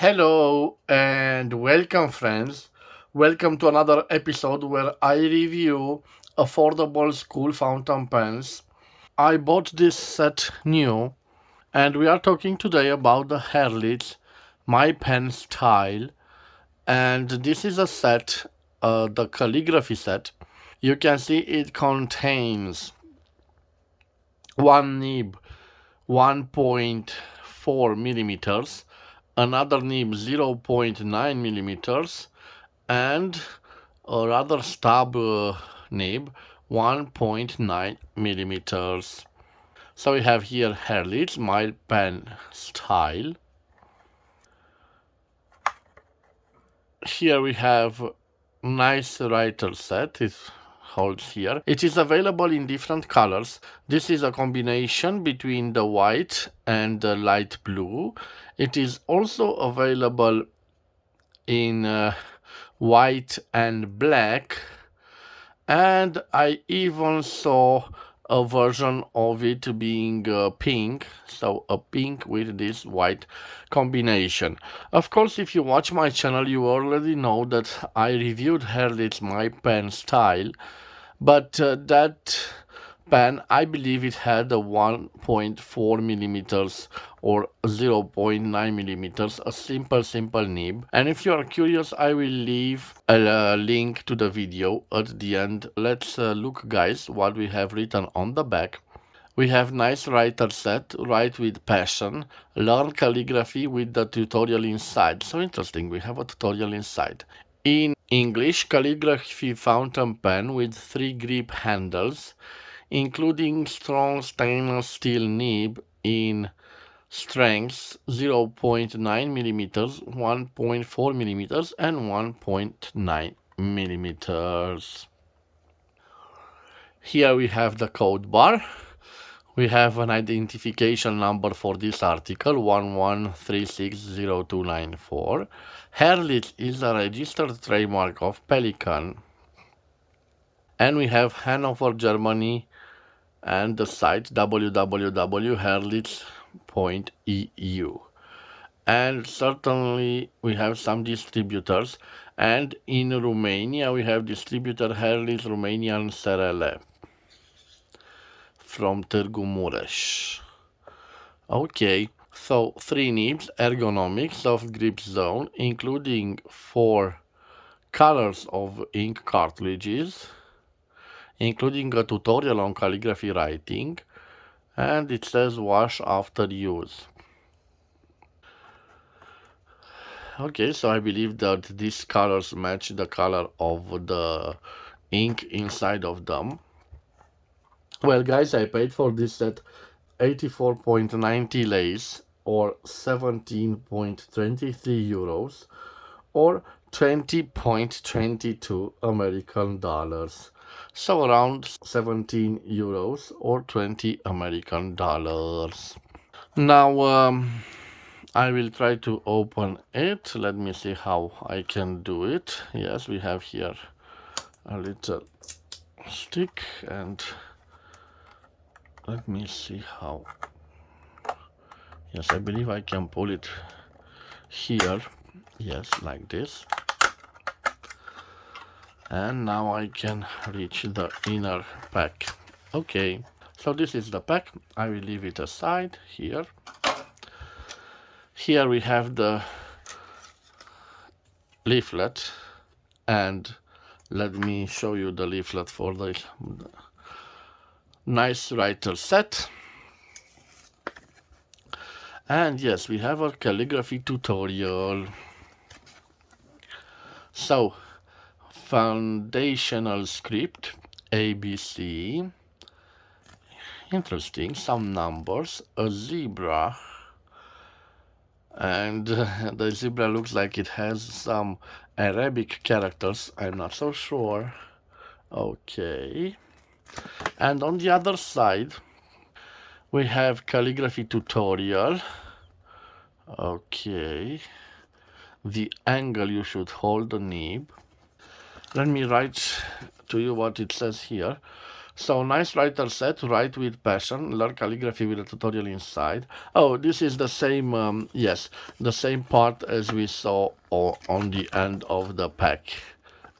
Hello and welcome, friends. Welcome to another episode where I review affordable school fountain pens. I bought this set new, and we are talking today about the Herlitz MyPen style. And this is a set, the calligraphy set. You can see it contains one nib 1.4 millimeters, another nib 0.9 millimeters, and a rather stub nib 1.9 millimeters. So we have here Herlitz MyPen style. Here we have Nicewriter set. It holds here. It is available in different colors. This is a combination between the white and the light blue. It is also available in white and black, and I even saw a version of it being pink, so a pink with this white combination. Of course, if you watch my channel, you already know that I reviewed Herlitz MyPen style, but that pen, I believe it had a 1.4 millimeters or 0.9 millimeters, a simple nib. And if you are curious, I will leave a link to the video at the end. Let's look, guys, what we have written on the back. We have Nicewriter set, write with passion, learn calligraphy with the tutorial inside. So interesting, we have a tutorial inside. In English, calligraphy fountain pen with 3 grip handles, including strong stainless steel nib in strengths 0.9 millimeters, 1.4 millimeters, and 1.9 millimeters. Here we have the code bar. We have an identification number for this article, 11360294. Herlitz is a registered trademark of Pelican. And we have Hanover, Germany, and the site www.herlitz.eu. And certainly we have some distributors, and in Romania we have distributor Herlitz Romanian SRL from Târgu Mureș. Okay, so 3 nibs, ergonomic, soft grip zone, including 4 colors of ink cartridges, including a tutorial on calligraphy writing, and it says wash after use. Okay, so I believe that these colors match the color of the ink inside of them. Well, guys, I paid for this set 84.90 lays or 17.23 euros or 20.22 American dollars. So around 17 euros or 20 American dollars. Now, I will try to open it. Let me see how I can do it. Yes, we have here a little stick, and let me see how. Yes, I believe I can pull it here. Yes, like this. And now I can reach the inner pack. Okay, so this is the pack. I will leave it aside here. Here we have the leaflet, and let me show you the leaflet for the Nicewriter set. And yes, we have a calligraphy tutorial. So, foundational script, ABC. Interesting, some numbers, a zebra, and the zebra looks like it has some Arabic characters. I'm not so sure. Okay. And on the other side, we have calligraphy tutorial. Okay. The angle you should hold the nib. Let me write to you what it says here. So Nicewriter set, write with passion, learn calligraphy with a tutorial inside. Oh, this is the same, yes, the same part as we saw on the end of the pack.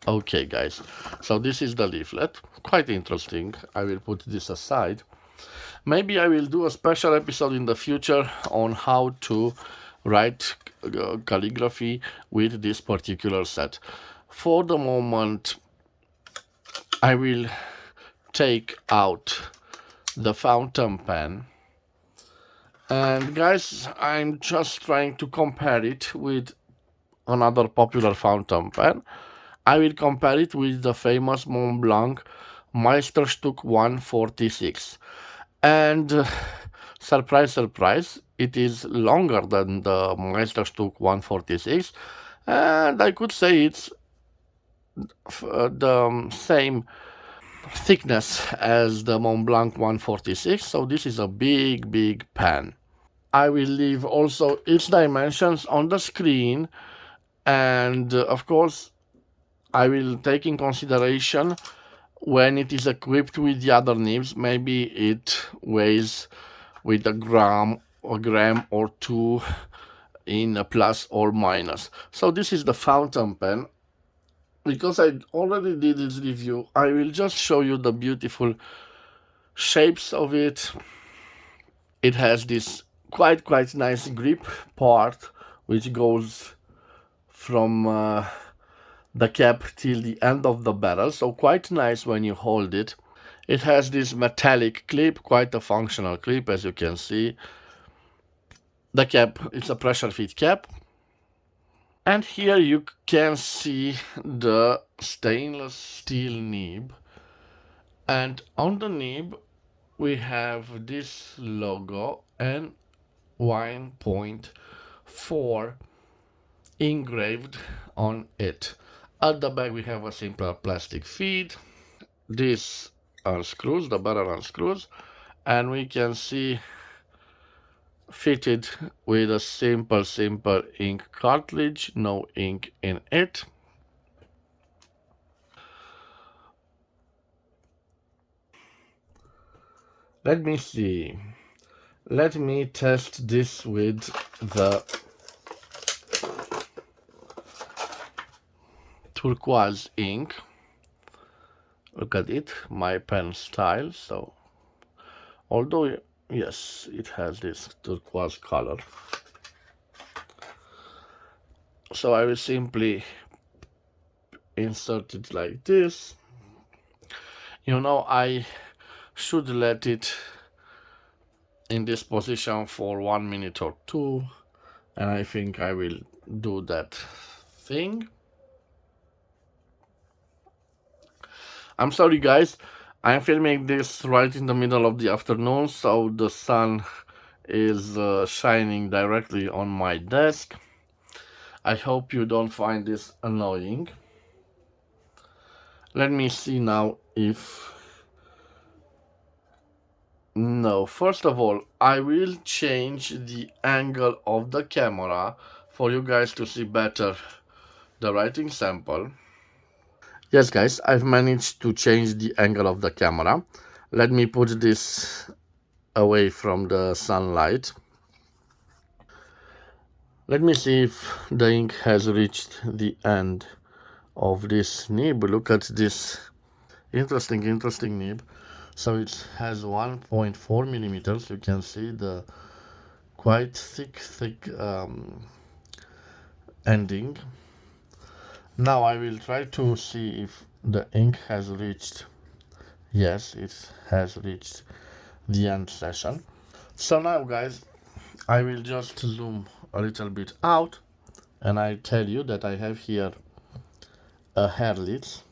Okay, guys, so this is the leaflet. Quite interesting. I will put this aside. Maybe I will do a special episode in the future on how to write calligraphy with this particular set. For the moment, I will take out the fountain pen, and guys, I'm just trying to compare it with another popular fountain pen. I will compare it with the famous Montblanc Meisterstück 146, and surprise surprise, it is longer than the Meisterstück 146, and I could say it's the same thickness as the Montblanc 146, so this is a big pen. I will leave also its dimensions on the screen, and of course I will take in consideration when it is equipped with the other nibs. Maybe it weighs with a gram or two in a plus or minus. So this is the fountain pen. Because I already did this review, I will just show you the beautiful shapes of it. It has this quite nice grip part which goes from the cap till the end of the barrel, so quite nice when you hold it. It has this metallic clip, quite a functional clip, as you can see. The cap, it's a pressure fit cap. And here you can see the stainless steel nib. And on the nib, we have this logo and 1.4 engraved on it. At the back, we have a simple plastic feed. This unscrews, the barrel unscrews, and we can see fitted with a simple ink cartridge, no ink in it. Let me see. Let me test this with the turquoise ink. Look at it, MyPen style. So, although yes, it has this turquoise color. So I will simply insert it like this. You know, I should let it in this position for 1 minute or two, and I think I will do that thing. I'm sorry guys, I'm filming this right in the middle of the afternoon, so the sun is shining directly on my desk. I hope you don't find this annoying. Let me see now if... No, first of all, I will change the angle of the camera for you guys to see better the writing sample. Yes guys, I've managed to change the angle of the camera. Let me put this away from the sunlight. Let me see if the ink has reached the end of this nib. Look at this interesting nib. So it has 1.4 millimeters. You can see the quite thick ending. Now I will try to see if the ink has reached. Yes, it has reached the end session. So now guys, I will just zoom a little bit out, and I tell you that I have here a Herlitz.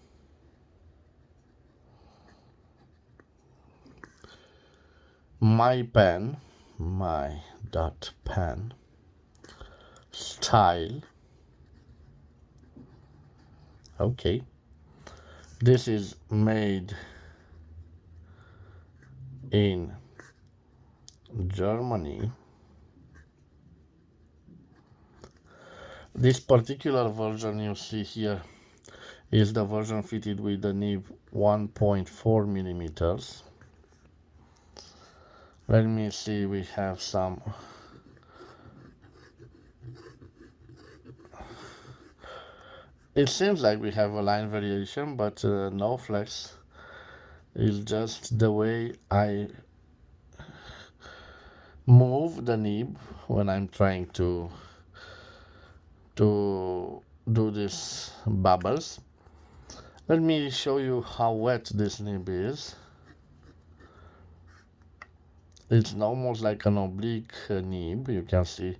MyPen, my.pen style. Okay, this is made in Germany. This particular version you see here is the version fitted with the nib 1.4 millimeters. Let me see, we have some. It seems like we have a line variation, but no flex. It's just the way I move the nib when I'm trying to do these bubbles. Let me show you how wet this nib is. It's almost like an oblique nib. You can see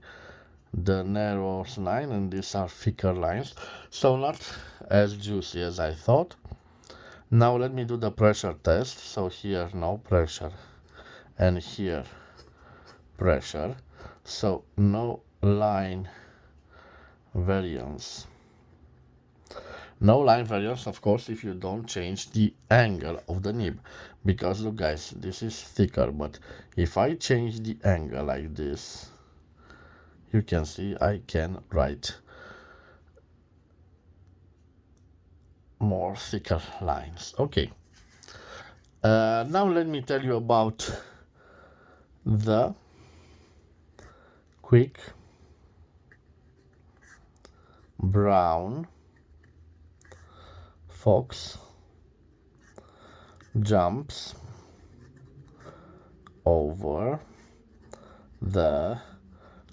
the narrow line, and these are thicker lines, so not as juicy as I thought. Now let me do the pressure test. So here no pressure, and here pressure, so no line variance. No line variance, of course, if you don't change the angle of the nib, because look guys, this is thicker, but if I change the angle like this, you can see I can write more thicker lines. Okay, now let me tell you about the quick brown fox jumps over the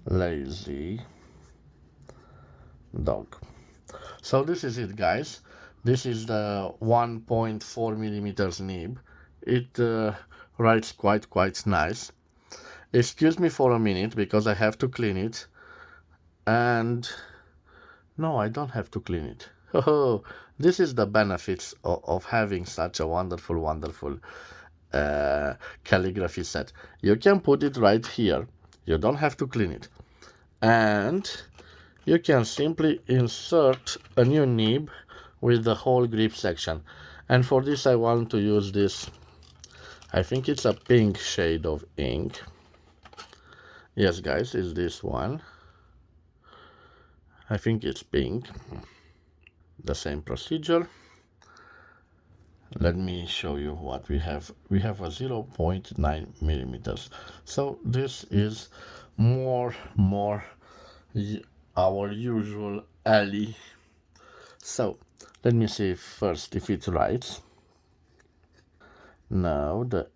lazy dog. So this is it guys. This is the 1.4 millimeters nib. It writes quite nice. Excuse me for a minute because I have to clean it. And no, I don't have to clean it. Oh, this is the benefits of having such a wonderful calligraphy set. You can put it right here. You don't have to clean it. And you can simply insert a new nib with the whole grip section. And for this I want to use this, I think it's a pink shade of ink. Yes guys, it's this one. I think it's pink. The same procedure. Let me show you what we have. We have a 0.9 millimeters. So this is more our usual alley. So let me see first if it writes. Now the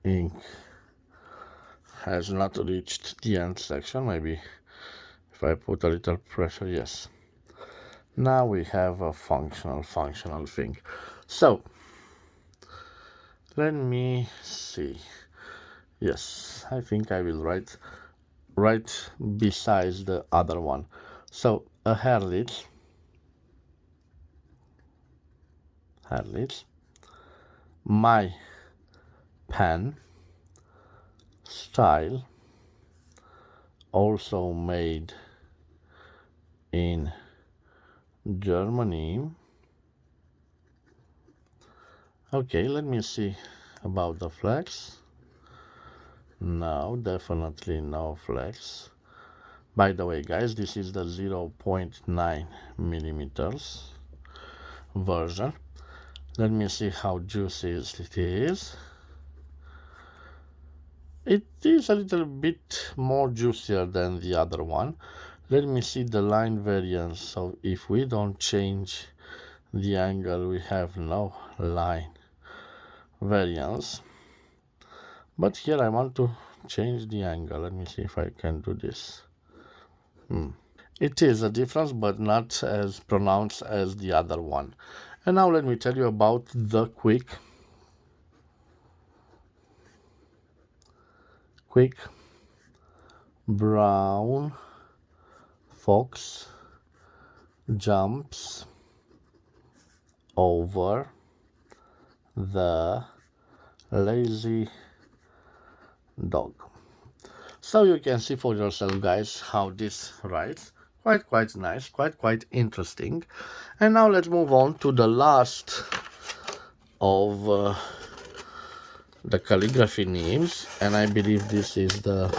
ink has not reached the end section. Maybe if I put a little pressure, yes. Now we have a functional thing. So let me see. Yes, I think I will write right besides the other one. So a Herlitz, MyPen style, also made in Germany. Okay, let me see about the flex. No, definitely no flex. By the way guys, this is the 0.9 millimeters version. Let me see how juicy it is. It is a little bit more juicier than the other one. Let me see the line variance. So if we don't change the angle, we have no line variance. But here I want to change the angle. Let me see if I can do this. It is a difference, but not as pronounced as the other one. And now let me tell you about the quick brown fox jumps over the lazy dog. So you can see for yourself guys how this writes. Quite nice, quite interesting. And now let's move on to the last of the calligraphy nibs, and I believe this is the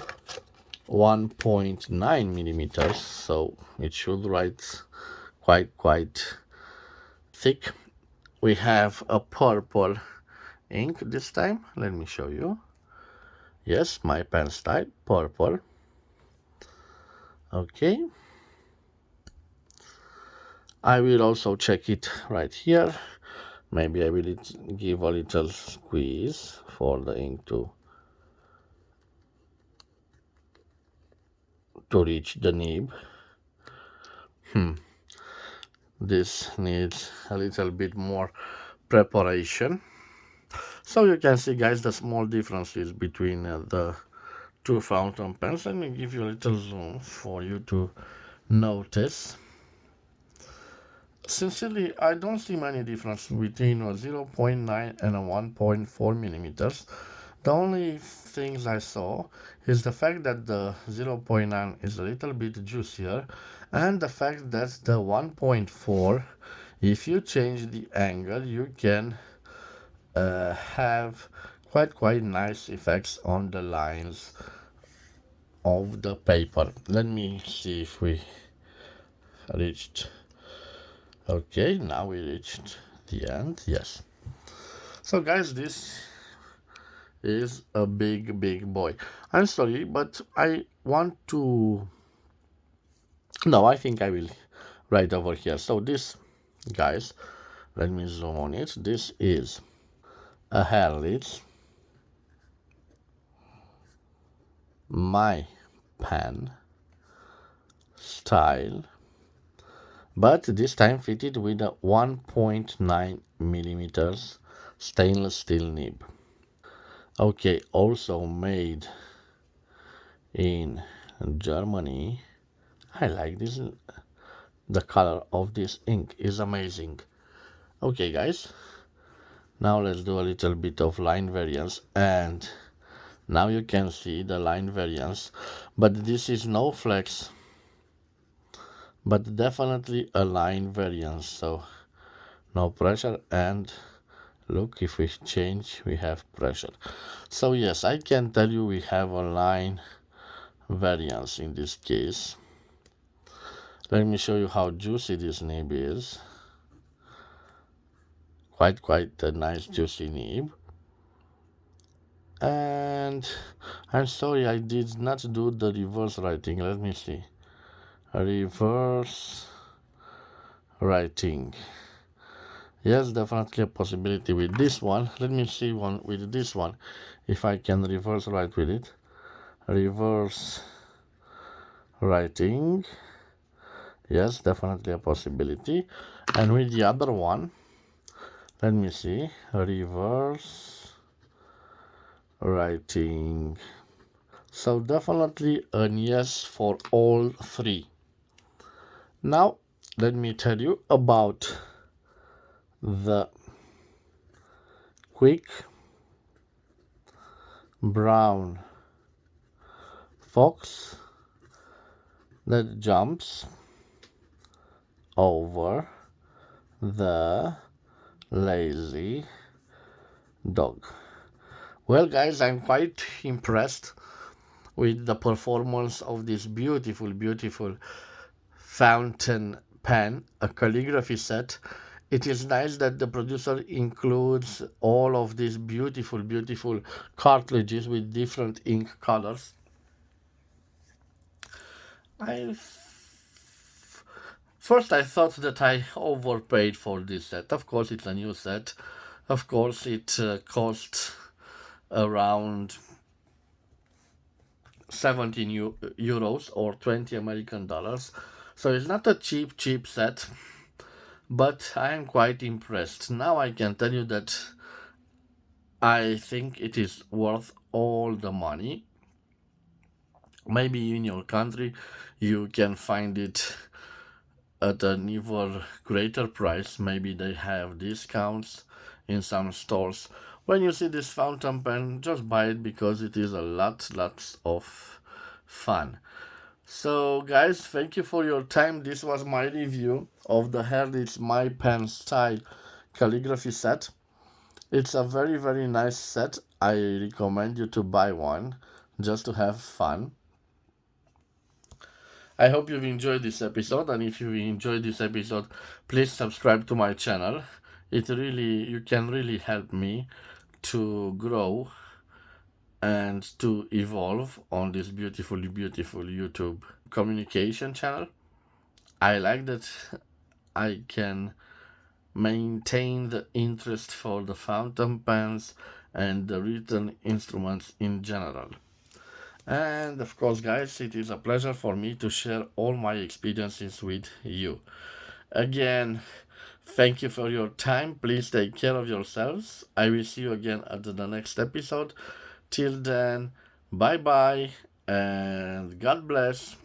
1.9 millimeters, so it should write quite thick. we have a purple ink this time. Let me show you. Yes, MyPen style, purple. Okay. I will also check it right here. Maybe I will give a little squeeze for the ink to reach the nib. This needs a little bit more preparation. So you can see, guys, the small differences between the two fountain pens. Let me give you a little zoom for you to notice. Sincerely, I don't see many difference between a 0.9 and a 1.4 millimeters. The only things I saw is the fact that the 0.9 is a little bit juicier, and the fact that the 1.4, if you change the angle, you can have quite nice effects on the lines of the paper. Let me see if we reached. Okay, now we reached the end. Yes. So guys, this is a big boy. I'm sorry, but I want to. No, I think I will right over here. So this, guys, let me zoom on it. This is a Herlitz MyPen style, but this time fitted with a 1.9 millimeters stainless steel nib. Okay, also made in Germany. I like this. The color of this ink is amazing. Okay, guys, now let's do a little bit of line variance, and now you can see the line variance, but this is no flex, but definitely a line variance, so no pressure. And look, if we change, we have pressure. So yes, I can tell you we have a line variance in this case. Let me show you how juicy this nib is. Quite a nice juicy nib. And I'm sorry, I did not do the reverse writing. Let me see. Reverse writing. Yes, definitely a possibility with this one. Let me see one with this one, if I can reverse write with it. Reverse writing. Yes, definitely a possibility. And with the other one, let me see. Reverse writing. So definitely a yes for all three. Now let me tell you about the quick brown fox that jumps over the lazy dog. Well, guys, I'm quite impressed with the performance of this beautiful fountain pen, a calligraphy set. It is nice that the producer includes all of these beautiful cartridges with different ink colors. First I thought that I overpaid for this set. Of course, it's a new set. Of course, it cost around 17 euros or 20 American dollars. So it's not a cheap set, but I am quite impressed. Now I can tell you that I think it is worth all the money. Maybe in your country you can find it at an even greater price. Maybe they have discounts in some stores. When you see this fountain pen, just buy it because it is a lots of fun. So guys, thank you for your time. This was my review of the Herlitz MyPen style calligraphy set. It's a very nice set. I recommend you to buy one just to have fun. I hope you've enjoyed this episode, and if you enjoyed this episode, please subscribe to my channel. You can really help me to grow and to evolve on this beautiful YouTube communication channel. I like that I can maintain the interest for the fountain pens and the written instruments in general. And of course, guys, it is a pleasure for me to share all my experiences with you. Again, thank you for your time. Please take care of yourselves. I will see you again at the next episode. Till then, bye bye and God bless.